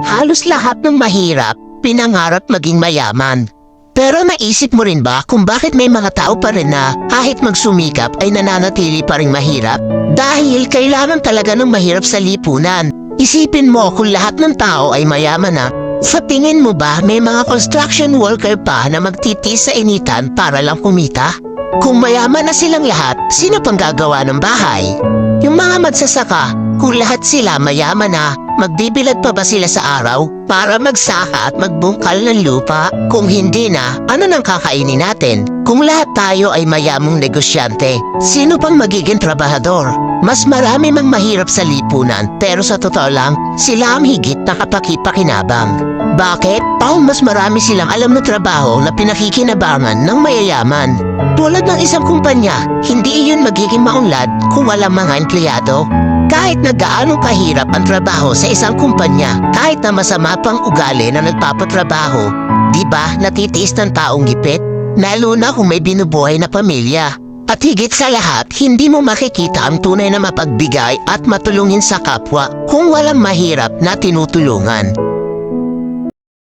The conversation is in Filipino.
Halos lahat ng mahirap, pinangarap maging mayaman. Pero naisip mo rin ba kung bakit may mga tao pa rin na kahit magsumikap ay nananatili pa rin mahirap? Dahil kailangan talaga ng mahirap sa lipunan. Isipin mo kung lahat ng tao ay mayaman na, sa tingin mo ba may mga construction worker pa na magtitiis sa initan para lang kumita? Kung mayaman na silang lahat, sino pang gagawa ng bahay? Yung mga magsasaka, kung lahat sila mayaman na, magbibilad pa ba sila sa araw para magsaka at magbungkal ng lupa? Kung hindi na, ano nang kakainin natin? Kung lahat tayo ay mayamong negosyante, sino pang magiging trabahador? Mas marami mang mahirap sa lipunan, pero sa totoo lang, sila ang higit na kapakipakinabang. Bakit? Dahil mas marami silang alam na trabaho na pinakikinabangan ng mayayaman. Tulad ng isang kumpanya, hindi iyon magiging maunlad kung walang mga empleyado. Kahit na gaano kahirap ang trabaho sa isang kumpanya, kahit na masama pang ugali na nagpapatrabaho, di ba natitiis ng taong gipit? Lalo na kung may binubuhay na pamilya. At higit sa lahat, hindi mo makikita ang tunay na mapagbigay at matulungin sa kapwa kung walang mahirap na tinutulungan.